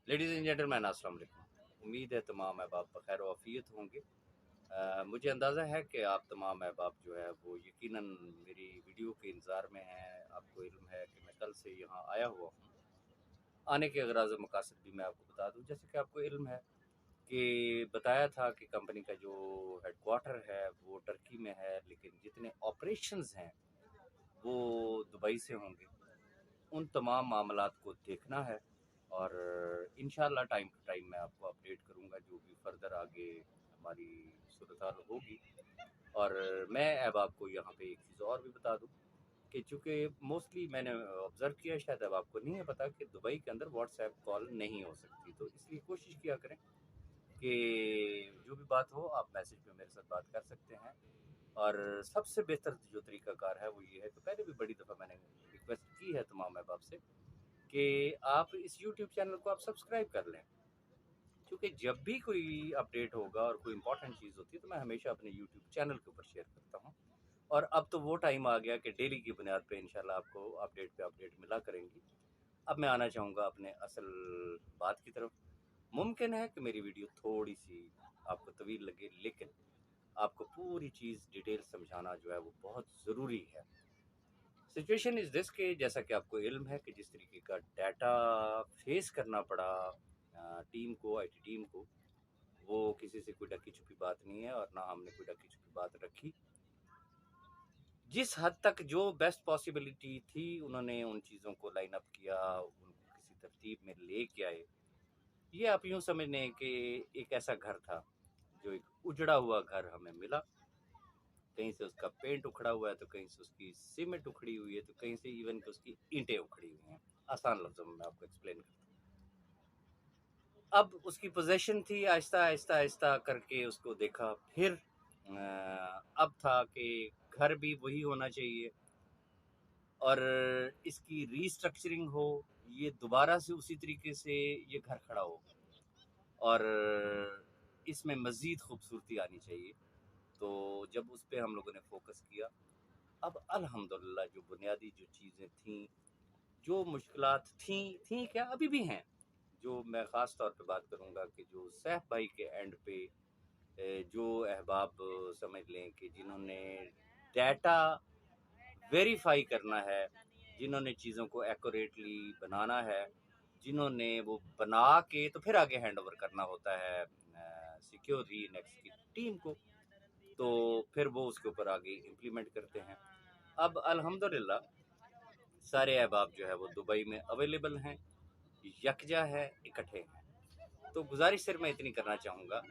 Ladies and gentleman अस्सलाम वालेकुम। उम्मीद है तमाम अहबाब बखैर आफियत होंगे। मुझे अंदाज़ा है कि आप तमाम अहबाब जो है वो यकीनन मेरी वीडियो के इंतज़ार में हैं। आपको इल्म है कि मैं कल से यहाँ आया हुआ हूँ। आने के अगराज़ व मकासद भी मैं आपको बता दूँ। जैसे कि आपको इल्म है कि बताया था कि कंपनी का जो हेडक्वार्टर है वो टर्की में है, लेकिन जितने ऑपरेशंस हैं वो दुबई से होंगे। उन तमाम मामलात को देखना है और इंशाल्लाह टाइम टू टाइम मैं आपको अपडेट करूंगा जो भी फर्दर आगे हमारी सूरत हाल होगी। और मैं अब आपको यहाँ पे एक चीज़ और भी बता दूँ कि चूँकि मोस्टली मैंने ऑब्ज़र्व किया, शायद अब आपको नहीं है पता, कि दुबई के अंदर व्हाट्सएप कॉल नहीं हो सकती। तो इसलिए कोशिश किया करें कि जो भी बात हो आप मैसेज पे मेरे साथ बात कर सकते हैं। और सबसे बेहतर जो तरीक़ाकार है वो ये है कि पहले भी बड़ी दफ़ा मैंने रिक्वेस्ट की है तमाम अहबाब से कि आप इस यूट्यूब चैनल को आप सब्सक्राइब कर लें, क्योंकि जब भी कोई अपडेट होगा और कोई इंपॉर्टेंट चीज़ होती है तो मैं हमेशा अपने यूट्यूब चैनल के ऊपर शेयर करता हूँ। और अब तो वो टाइम आ गया कि डेली की बुनियाद पे इंशाल्लाह आपको अपडेट पे अपडेट मिला करेंगी। अब मैं आना चाहूँगा अपने असल बात की तरफ। मुमकिन है कि मेरी वीडियो थोड़ी सी आपको तवील लगे, लेकिन आपको पूरी चीज़ डिटेल समझाना जो है वो बहुत ज़रूरी है। सिचुएशन इज़ दिस कि जैसा कि आपको इल्म है कि जिस तरीके का डाटा फेस करना पड़ा टीम को, आईटी टीम को, वो किसी से कोई ढकी छुपी बात नहीं है और ना हमने कोई ढकी छुपी बात रखी। जिस हद तक जो बेस्ट पॉसिबिलिटी थी उन्होंने उन चीज़ों को लाइन अप किया, उनको किसी तरतीब में लेके आए। ये आप यूँ समझ लें कि एक ऐसा घर था जो एक उजड़ा हुआ घर हमें मिला। कहीं से उसका पेंट उखड़ा हुआ है, तो कहीं से उसकी सीमेंट उखड़ी हुई है, तो कहीं से इवन कि उसकी ईंटें उखड़ी हुई हैं। आसान लफ्ज़ों में मैं आपको एक्सप्लेन करता हूँ। अब उसकी पोजेशन थी, आहिस्ता आहिस्ता आहिस्ता करके उसको देखा। फिर अब था कि घर भी वही होना चाहिए और इसकी रीस्ट्रक्चरिंग हो, ये दोबारा से उसी तरीके से ये घर खड़ा हो और इसमें मज़ीद खूबसूरती आनी चाहिए। तो जब उस पे हम लोगों ने फोकस किया, अब अल्हम्दुलिल्लाह जो बुनियादी जो चीज़ें थीं, जो मुश्किलात थीं क्या अभी भी हैं, जो मैं ख़ास तौर पे बात करूँगा कि जो सैफ भाई के एंड पे जो अहबाब समझ लें कि जिन्होंने डाटा वेरीफाई करना है, जिन्होंने चीज़ों को एक्यूरेटली बनाना है, जिन्होंने वो बना के तो फिर आगे हैंड ओवर करना होता है सिक्योर रीनेक्स की टीम को, तो फिर वो उसके ऊपर आगे इम्प्लीमेंट करते हैं। अब अल्हम्दुलिल्लाह सारे अहबाब जो है वो दुबई में अवेलेबल हैं, यकजा है, इकट्ठे हैं। तो गुजारिश सिर्फ मैं इतनी करना चाहूँगा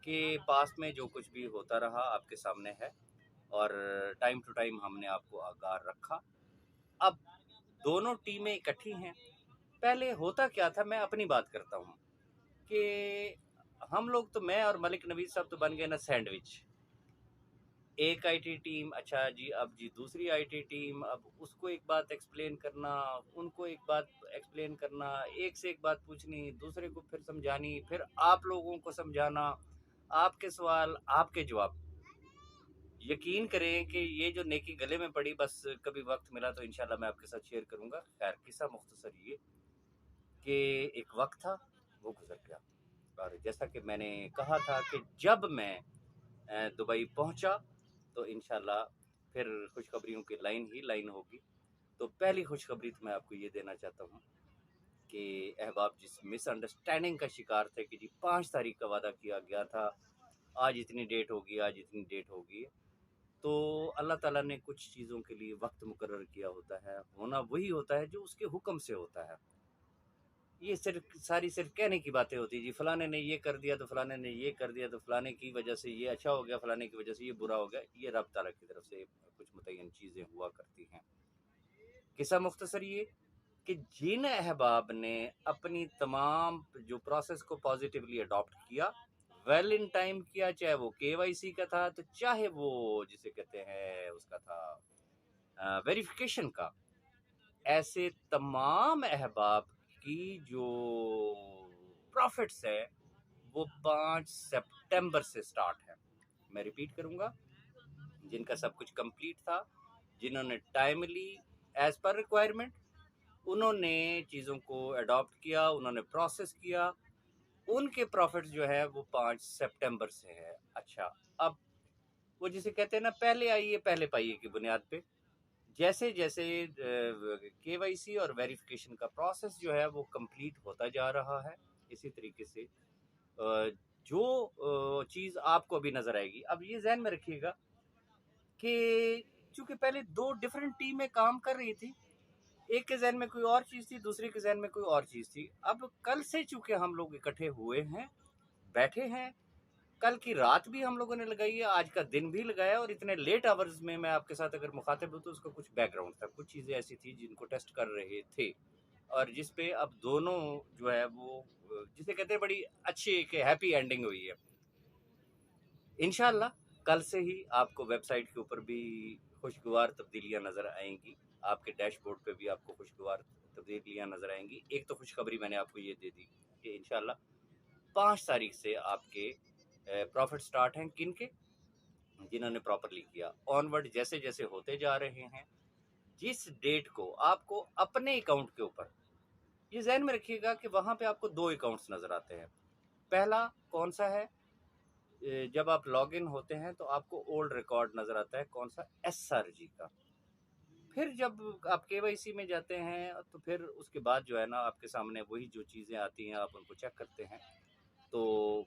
कि पास्ट में जो कुछ भी होता रहा आपके सामने है और टाइम टू टाइम हमने आपको आगाह रखा। अब दोनों टीमें इकट्ठी हैं। पहले होता क्या था, मैं अपनी बात करता हूँ कि हम लोग तो, मैं और मलिक नबी साहब तो बन गए ना सैंडविच। एक आईटी टीम, अच्छा जी, अब जी दूसरी आईटी टीम, अब उसको एक बात एक्सप्लेन करना, उनको एक बात एक्सप्लेन करना, एक से एक बात पूछनी, दूसरे को फिर समझानी, फिर आप लोगों को समझाना, आपके सवाल, आपके जवाब। यकीन करें कि ये जो नेकी गले में पड़ी, बस कभी वक्त मिला तो इंशाल्लाह मैं आपके साथ शेयर करूंगा। खैर, किस्सा मुख्तसर ये कि एक वक्त था, वो गुजर गया। और जैसा कि मैंने कहा था कि जब मैं दुबई पहुंचा तो इंशाल्लाह फिर खुशखबरियों की लाइन ही लाइन होगी। तो पहली खुशखबरी तो मैं आपको ये देना चाहता हूँ कि अहबाब जिस मिसअंडरस्टैंडिंग का शिकार थे कि जी 5 तारीख का वादा किया गया था, आज इतनी डेट होगी, आज इतनी डेट होगी, तो अल्लाह ताला ने कुछ चीज़ों के लिए वक्त मुकर्रर किया होता है, होना वही होता है जो उसके हुक्म से होता है। ये सिर्फ कहने की बातें होती है, जी फलाने ने ये कर दिया तो फलाने ने ये कर दिया तो फलाने की वजह से ये अच्छा हो गया, फलाने की वजह से ये बुरा हो गया। ये रब ताला की तरफ से कुछ मुतय्यन चीज़ें हुआ करती हैं। किस्सा मुख्तसर ये कि जिन अहबाब ने अपनी तमाम जो प्रोसेस को पॉजिटिवली अडॉप्ट किया, वेल इन टाइम किया, चाहे वो केवाईसी का था, तो चाहे वो जिसे कहते हैं उसका था वेरिफिकेशन का, ऐसे तमाम अहबाब की जो प्रॉफिट्स है वो 5 सितंबर से स्टार्ट है। मैं रिपीट करूंगा, जिनका सब कुछ कंप्लीट था, जिन्होंने टाइमली एज पर रिक्वायरमेंट انہوں نے چیزوں کو اڈاپٹ کیا، انہوں نے پروسیس کیا، ان کے پروفٹ جو ہے وہ 5 سپٹمبر سے ہے۔ اچھا، اب وہ جسے کہتے ہیں نا پہلے آئیے پہلے پائیے کی بنیاد پہ جیسے جیسے کے وائی سی اور ویریفیکیشن کا پروسیس جو ہے وہ کمپلیٹ ہوتا جا رہا ہے، اسی طریقے سے جو چیز آپ کو ابھی نظر آئے گی، اب یہ ذہن میں رکھیے گا کہ چونکہ پہلے 2 ڈیفرنٹ ٹیمیں کام کر رہی تھی، ایک کے ذہن میں کوئی اور چیز تھی، دوسرے کے ذہن میں کوئی اور چیز تھی۔ اب کل سے چونکہ ہم لوگ اکٹھے ہوئے ہیں، بیٹھے ہیں، کل کی رات بھی ہم لوگوں نے لگائی ہے، آج کا دن بھی لگایا، اور اتنے لیٹ آورز میں آپ کے ساتھ اگر مخاطب ہوں تو اس کا کچھ بیک گراؤنڈ تھا، کچھ چیزیں ایسی تھی جن کو ٹیسٹ کر رہے تھے، اور جس پہ اب دونوں جو ہے وہ جسے کہتے ہیں بڑی اچھی ایک ہیپی اینڈنگ ہوئی ہے۔ انشاءاللہ کل سے ہی آپ کو ویب سائٹ کے اوپر بھی خوشگوار تبدیلیاں نظر آئیں گی، آپ کے ڈیش بورڈ پہ بھی آپ کو خوشگوار تبدیلیاں نظر آئیں گی۔ ایک تو خوشخبری میں نے آپ کو یہ دے دی کہ انشاءاللہ 5 تاریخ سے آپ کے پروفٹ سٹارٹ ہیں، کن کے؟ جنہوں نے پراپرلی کیا۔ آن ورڈ جیسے جیسے ہوتے جا رہے ہیں، جس ڈیٹ کو آپ کو اپنے اکاؤنٹ کے اوپر یہ ذہن میں رکھیے گا کہ وہاں پہ آپ کو 2 اکاؤنٹس نظر آتے ہیں۔ پہلا کون سا ہے؟ جب آپ لاگ ان ہوتے ہیں تو آپ کو اولڈ ریکارڈ نظر آتا ہے، کون سا؟ ایس آر جی کا۔ پھر جب آپ کے وائی سی میں جاتے ہیں تو پھر اس کے بعد جو ہے نا آپ کے سامنے وہی جو چیزیں آتی ہیں آپ ان کو چیک کرتے ہیں تو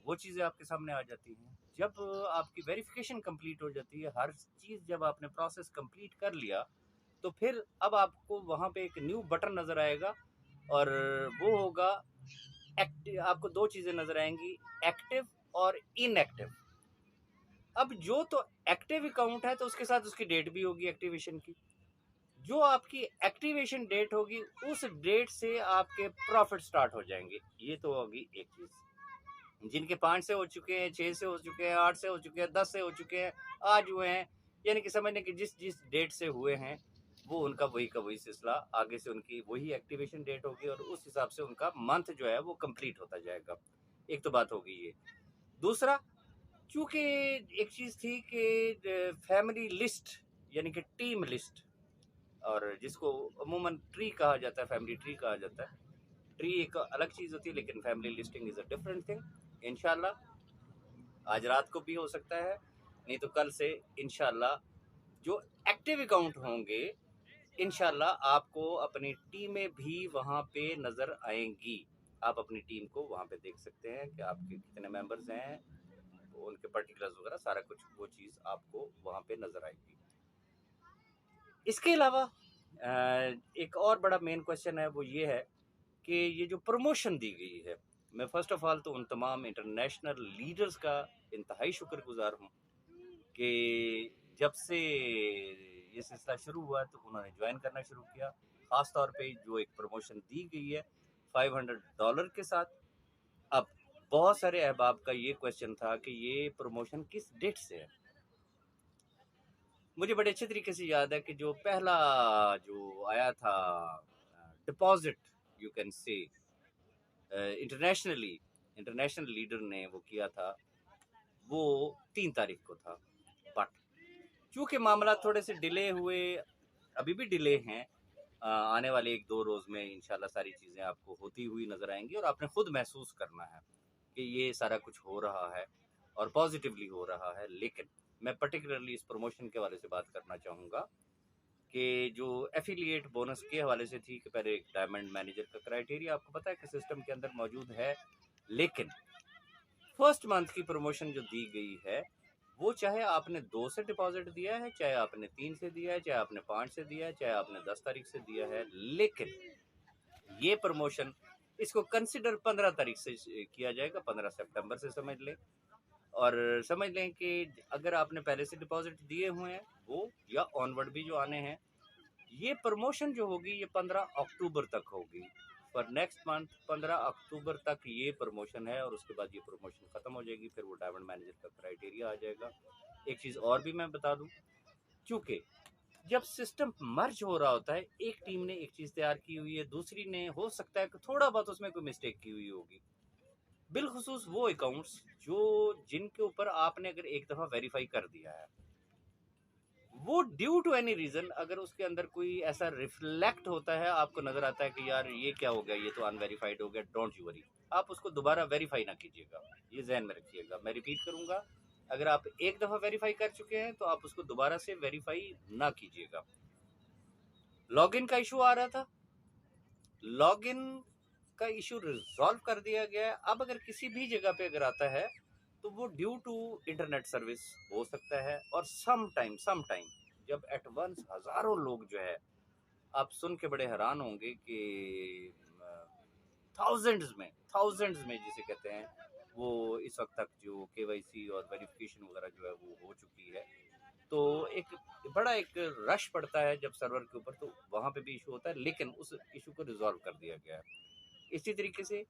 وہ چیزیں آپ کے سامنے آ جاتی ہیں۔ جب آپ کی ویریفیکیشن کمپلیٹ ہو جاتی ہے، ہر چیز جب آپ نے پروسیس کمپلیٹ کر لیا تو پھر اب آپ کو وہاں پہ ایک نیو بٹن نظر آئے گا، اور وہ ہوگا آپ کو 2 چیزیں نظر آئیں گی، ایکٹیو اور ان ایکٹیو۔ اب جو تو ایکٹیو اکاؤنٹ ہے تو اس کے ساتھ اس کی ڈیٹ بھی ہوگی ایکٹیویشن کی، جو آپ کی ایکٹیویشن ڈیٹ ہوگی اس ڈیٹ سے آپ کے پروفٹ سٹارٹ ہو جائیں گے۔ یہ تو ہوگی ایک چیز۔ جن کے 5 سے ہو چکے ہیں، 6 سے ہو چکے ہیں، 8 سے ہو چکے ہیں، 10 سے ہو چکے ہیں، آج ہوئے ہیں، یعنی کہ سمجھنے کہ جس ڈیٹ سے ہوئے ہیں وہ ان کا وہی سلسلہ آگے سے ان کی وہی ایکٹیویشن ڈیٹ ہوگی، اور اس حساب سے ان کا منتھ جو ہے وہ کمپلیٹ ہوتا جائے گا۔ ایک تو بات ہوگی یہ۔ دوسرا، چونکہ ایک چیز تھی کہ فیملی لسٹ یعنی کہ ٹیم لسٹ، اور جس کو عموماً ٹری کہا جاتا ہے، فیملی ٹری کہا جاتا ہے، ٹری ایک الگ چیز ہوتی ہے لیکن family listing is a different thing. انشاءاللہ آج رات کو بھی ہو سکتا ہے، نہیں تو کل سے انشاءاللہ جو ایکٹیو اکاؤنٹ ہوں گے انشاءاللہ آپ کو اپنی ٹیمیں بھی وہاں پہ نظر آئیں گی۔ آپ اپنی ٹیم کو وہاں پہ دیکھ سکتے ہیں کہ آپ کے کتنے ممبرز ہیں، ان کے پرٹیکولرز وغیرہ سارا کچھ وہ چیز آپ کو وہاں پہ نظر آئے گی۔ اس کے علاوہ ایک اور بڑا مین کوشچن ہے، وہ یہ ہے کہ یہ جو پروموشن دی گئی ہے، میں فرسٹ آف آل تو ان تمام انٹرنیشنل لیڈرز کا انتہائی شکر گزار ہوں کہ جب سے یہ سلسلہ شروع ہوا تو انہوں نے جوائن کرنا شروع کیا، خاص طور پہ جو ایک پروموشن دی گئی ہے $500 کے ساتھ۔ اب بہت سارے احباب کا یہ کوشچن تھا کہ یہ پروموشن کس ڈیٹ سے ہے۔ مجھے بڑے اچھے طریقے سے یاد ہے کہ جو پہلا جو آیا تھا deposit you can see international leader نے وہ کیا تھا، وہ 3 تاریخ کو تھا، بٹ چونکہ معاملات تھوڑے سے ڈیلے ہوئے، ابھی بھی ڈیلے ہیں، آنے والے 1-2 روز میں انشاءاللہ ساری چیزیں آپ کو ہوتی ہوئی نظر آئیں گی، اور آپ نے خود محسوس کرنا ہے کہ یہ سارا کچھ ہو رہا ہے اور پازیٹیولی ہو رہا ہے۔ لیکن میں پرٹیکولرلی اس پروموشن کے حوالے سے بات کرنا چاہوں گا کہ جو ایفیلیٹ بونس کے حوالے سے تھی کہ پہلے ایک ڈائمنڈ مینیجر کا کرائیٹیریا آپ کو پتہ ہے کہ سسٹم کے اندر موجود ہے، لیکن فرسٹ منتھ کی پروموشن جو دی گئی ہے وہ چاہے آپ نے 2 سے ڈپازٹ دیا ہے، چاہے آپ نے 3 سے دیا ہے، چاہے آپ نے 5 سے دیا ہے، چاہے آپ نے 10 تاریخ سے دیا ہے، لیکن یہ پروموشن اس کو کنسیڈر 15 تاریخ سے کیا جائے گا، 15 سپٹمبر سے سمجھ لیں، اور سمجھ لیں کہ اگر آپ نے پہلے سے ڈپازٹ دیے ہوئے ہیں وہ یا آن ورڈ بھی جو آنے ہیں، یہ پروموشن جو ہوگی یہ 15 اکتوبر تک ہوگی، پر نیکسٹ منتھ 15 اکتوبر تک یہ پروموشن ہے، اور اس کے بعد یہ پروموشن ختم ہو جائے گی، پھر وہ ڈائمنڈ مینیجر کا کرائیٹیریا آ جائے گا۔ ایک چیز اور بھی میں بتا دوں، چونکہ جب سسٹم مرج ہو رہا ہوتا ہے، ایک ٹیم نے ایک چیز تیار کی ہوئی ہے، دوسری نے ہو سکتا ہے کہ تھوڑا بہت اس میں کوئی مسٹیک کی ہوئی ہوگی، بالخصوص وہ اکاؤنٹس جن کے اوپر آپ نے اگر ایک دفعہ ویریفائی کر دیا ہے، وہ ड्यू टू एनी रीज़न अगर उसके अंदर कोई ऐसा रिफ्लेक्ट होता है, आपको नज़र आता है कि यार ये क्या हो गया, ये तो अनवेरीफाइड हो गया, डोंट यू वरी, आप उसको दोबारा वेरीफाई ना कीजिएगा, ये जहन में रखिएगा। मैं रिपीट करूँगा, अगर आप एक दफ़ा वेरीफाई कर चुके हैं तो आप उसको दोबारा से वेरीफाई ना कीजिएगा। लॉगिन का इशू आ रहा था, लॉगिन का इशू रिजॉल्व कर दिया गया है। अब अगर किसी भी जगह पे अगर आता है तो वो ड्यू टू इंटरनेट सर्विस हो सकता है, और सम टाइम जब एट वंस हजारों लोग जो है, आप सुन के बड़े हैरान होंगे कि थाउजेंड्स में जिसे कहते हैं, वो इस वक्त तक जो केवाईसी और वेरिफिकेशन वगैरह जो है वो हो चुकी है। तो एक बड़ा एक रश पड़ता है जब सर्वर के ऊपर, तो वहाँ पे भी इशू होता है, लेकिन उस इशू को रिजॉल्व कर दिया गया है। इसी तरीके से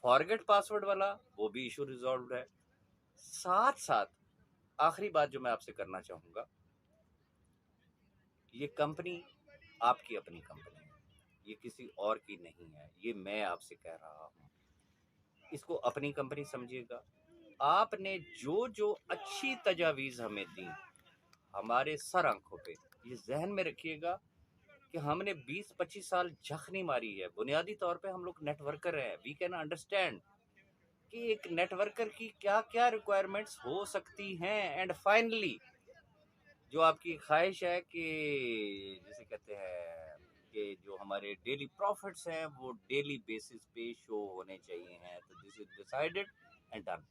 फॉरगेट पासवर्ड वाला वो भी इशू रिजॉल्व है। साथ साथ आखिरी बात जो मैं आपसे करना चाहूँगा, ये कंपनी आपकी अपनी कंपनी है, ये किसी और की नहीं है, ये मैं आपसे कह रहा हूँ। इसको अपनी कंपनी समझिएगा। आपने जो जो अच्छी तजावीज़ हमें दी हमारे सर आंखों पे, ये जहन में रखिएगा कि हमने 20-25 साल झक नहीं मारी है। बुनियादी तौर पे हम लोग नेटवर्कर हैं, वी कैन अंडरस्टैंड कि एक नेटवर्कर की क्या क्या रिक्वायरमेंट्स हो सकती हैं। एंड फाइनली जो आपकी ख्वाहिश है कि जिसे कहते हैं कि जो हमारे डेली प्रॉफिट्स हैं वो डेली बेसिस पे शो होने चाहिए हैं, तो this is decided and done,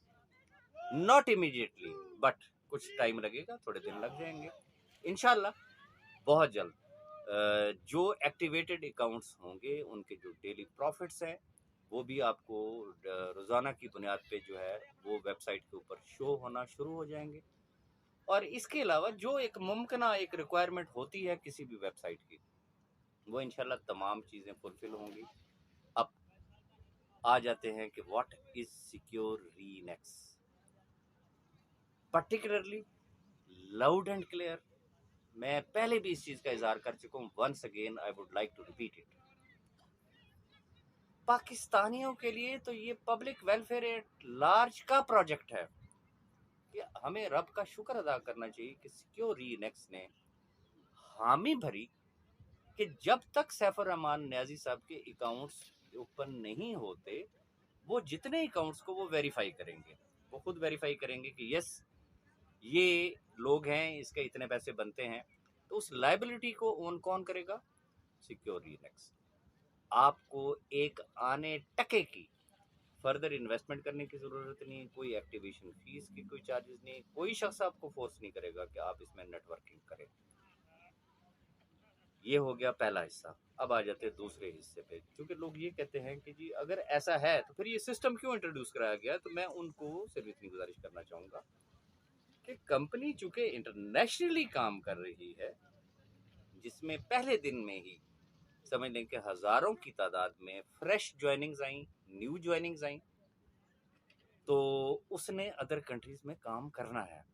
not immediately, but कुछ टाइम लगेगा, थोड़े दिन लग जाएंगे इंशाल्लाह। बहुत जल्द जो एक्टिवेटेड अकाउंट्स होंगे उनके जो डेली प्रॉफिट्स हैं वो भी आपको रोज़ाना की बुनियाद पे जो है वो वेबसाइट के ऊपर शो होना शुरू हो जाएंगे। और इसके अलावा जो एक मुमकिना एक रिक्वायरमेंट होती है किसी भी वेबसाइट की, वो इंशाल्लाह तमाम चीज़ें फुलफिल होंगी। अब आ जाते हैं कि what is secure renex, particularly loud and clear. मैं पहले भी इस चीज़ का इजहार कर चुका हूँ, once again I would like to repeat it. पाकिस्तानियों के लिए तो ये पब्लिक वेलफेयर एट लार्ज का प्रोजेक्ट है कि हमें रब का शुक्र अदा करना चाहिए कि सिक्योर रीनेक्स ने हामी भरी कि जब तक सैफुर रहमान न्याजी साहब के अकाउंट्स ओपन नहीं होते, वो जितने अकाउंट्स को वो वेरीफाई करेंगे, वो खुद वेरीफाई करेंगे कि यस ये लोग हैं, इसके इतने पैसे बनते हैं। तो उस लाइबिलिटी को ओन कौन करेगा? सिक्योर रीनेक्स। आपको एक आने टके की फर्दर इन्वेस्टमेंट करने की ज़रूरत नहीं, कोई एक्टिवेशन फीस की कोई चार्जेस नहीं, कोई शख्स आपको फोर्स नहीं करेगा कि आप इसमें नेटवर्किंग करें। ये हो गया पहला हिस्सा। अब आ जाते हैं दूसरे हिस्से पे, क्योंकि लोग ये कहते हैं कि जी अगर ऐसा है तो फिर ये सिस्टम क्यों इंट्रोड्यूस कराया गया। तो मैं उनको सिर्फ इतनी गुजारिश करना चाहूँगा कि कंपनी चूँकि इंटरनेशनली काम कर रही है, जिसमें पहले दिन में ही समझ लें कि हज़ारों की तादाद में फ्रेश ज्वाइनिंग्स आई, न्यू ज्वाइनिंग्स आई, तो उसने अदर कंट्रीज़ में काम करना है।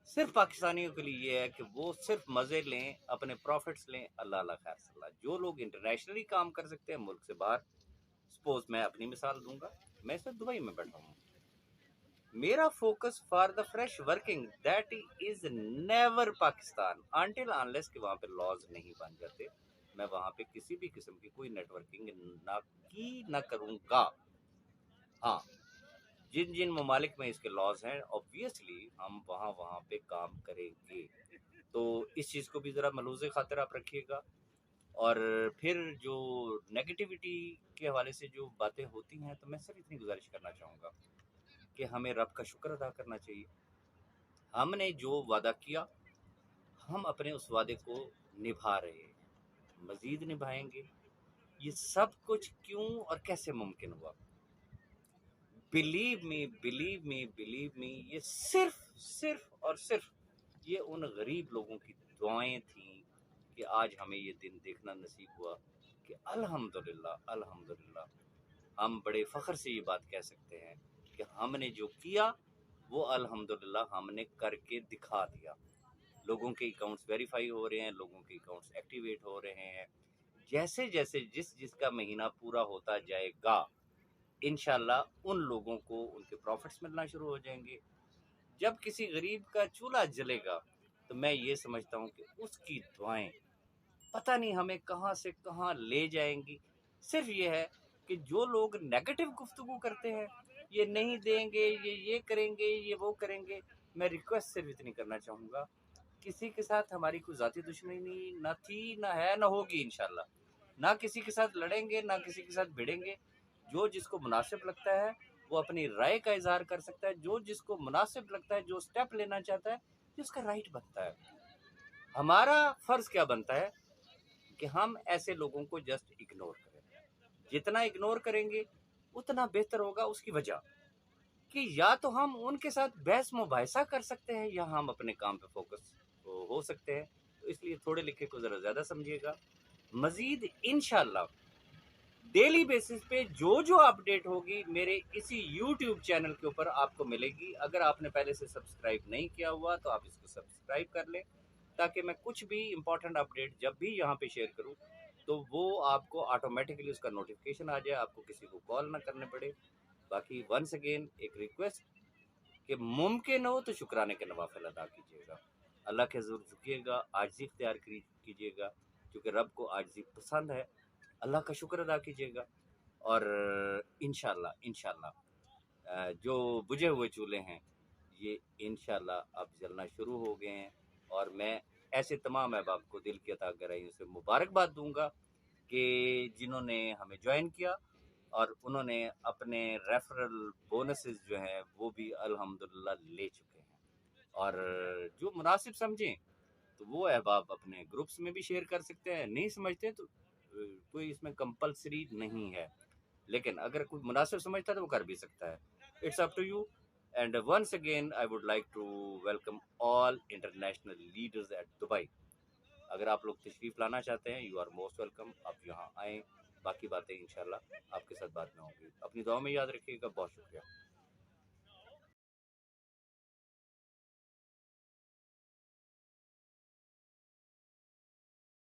सिर्फ पाकिस्तानियों के लिए ये है कि वो सिर्फ मज़े लें, अपने प्रॉफिट्स लें, अल्लाह अल्लाह खैर सल्ला। जो लोग इंटरनेशनली काम कर सकते हैं मुल्क से बाहर, सपोज मैं अपनी मिसाल दूंगा, मैं सिर्फ दुबई में बैठा हूँ, मेरा focus for the fresh working that is never Pakistan until unless कि वहाँ पे लॉज नहीं बन जाते। मैं वहाँ पे किसी भी किस्म की कोई नेटवर्किंग ना करूँगा। हाँ, जिन जिन ममालिक में इसके लॉज हैं ऑब्वियसली हम वहाँ पे काम करेंगे। तो इस चीज़ को भी ज़रा मलूज़ खातिर आप रखिएगा। और फिर जो नेगेटिविटी के हवाले से जो बातें होती हैं, तो मैं सिर्फ इतनी गुजारिश करना चाहूँगा कि हमें रब का शुक्र अदा करना चाहिए। हमने जो वादा किया हम अपने उस वादे को निभा रहे हैं, मज़ीद निभाएंगे। ये सब कुछ क्यों और कैसे मुमकिन हुआ? बिलीव मी, ये सिर्फ और सिर्फ ये उन गरीब लोगों की दुआएं थी कि आज हमें ये दिन देखना नसीब हुआ कि अल्हम्दुलिल्लाह हम बड़े फ़ख्र से ये बात कह सकते हैं कि हमने जो किया वो अल्हम्दुलिल्लाह हमने करके दिखा दिया। लोगों के अकाउंट्स वेरीफाई हो रहे हैं, लोगों के अकाउंट्स एक्टिवेट हो रहे हैं। जैसे जैसे जिसका महीना पूरा होता जाएगा, इंशाल्लाह उन लोगों को उनके प्रॉफिट्स मिलना शुरू हो जाएंगे। जब किसी गरीब का चूल्हा जलेगा تو میں یہ سمجھتا ہوں کہ اس کی دعائیں پتہ نہیں ہمیں کہاں سے کہاں لے جائیں گی۔ صرف یہ ہے کہ جو لوگ نیگیٹو گفتگو کرتے ہیں، یہ نہیں دیں گے، یہ کریں گے، یہ وہ کریں گے، میں ریکویسٹ صرف اتنی کرنا چاہوں گا، کسی کے ساتھ ہماری کوئی ذاتی دشمنی نہ تھی، نہ ہے، نہ ہوگی انشاءاللہ۔ نہ کسی کے ساتھ لڑیں گے، نہ کسی کے ساتھ بھیڑیں گے۔ جو جس کو مناسب لگتا ہے وہ اپنی رائے کا اظہار کر سکتا ہے، جو جس کو مناسب لگتا ہے، جو سٹیپ لینا چاہتا ہے، یہ اس کا رائٹ بنتا ہے۔ ہمارا فرض کیا بنتا ہے کہ ہم ایسے لوگوں کو جسٹ اگنور کریں۔ جتنا اگنور کریں گے اتنا بہتر ہوگا، اس کی وجہ کہ یا تو ہم ان کے ساتھ بحث مباحثہ کر سکتے ہیں یا ہم اپنے کام پہ فوکس ہو سکتے ہیں۔ تو اس لیے تھوڑے لکھے کو ذرا زیادہ سمجھیے گا۔ مزید انشاءاللہ ڈیلی بیسس پہ جو اپڈیٹ ہوگی میرے اسی یوٹیوب چینل کے اوپر آپ کو ملے گی۔ اگر آپ نے پہلے سے سبسکرائب نہیں کیا ہوا تو آپ اس کو سبسکرائب کر لیں، تاکہ میں کچھ بھی امپورٹنٹ اپڈیٹ جب بھی یہاں پہ شیئر کروں تو وہ آپ کو آٹومیٹکلی اس کا نوٹیفیکیشن آ جائے، آپ کو کسی کو کال نہ کرنے پڑے۔ باقی ونس اگین ایک ریکویسٹ کہ ممکن ہو تو شکرانے کے نوافل ادا کیجیے گا، اللہ کے حضور جھکیے گا، عاجزی اختیار کیجیے گا، کیونکہ رب کو عاجزی پسند ہے۔ اللہ کا شکر ادا کیجیے گا، اور انشاءاللہ جو بجھے ہوئے چولہے ہیں یہ انشاءاللہ اب جلنا شروع ہو گئے ہیں، اور میں ایسے تمام احباب کو دل کی عطا گرائیوں سے مبارکباد دوں گا کہ جنہوں نے ہمیں جوائن کیا، اور انہوں نے اپنے ریفرل بونسز جو ہیں وہ بھی الحمدللہ لے چکے ہیں۔ اور جو مناسب سمجھیں تو وہ احباب اپنے گروپس میں بھی شیئر کر سکتے ہیں، نہیں سمجھتے تو کوئی اس میں کمپلسری نہیں ہے، لیکن اگر کوئی مناسب سمجھتا ہے تو وہ کر بھی سکتا ہے۔ It's up to you, and once again I would like to welcome all international leaders at Dubai. اگر آپ لوگ تشریف لانا چاہتے ہیں، یو آر موسٹ ویلکم، آپ یہاں آئیں۔ باقی باتیں انشاءاللہ آپ کے ساتھ بعد میں ہوں گی۔ اپنی دعا میں یاد رکھیے گا۔ بہت شکریہ۔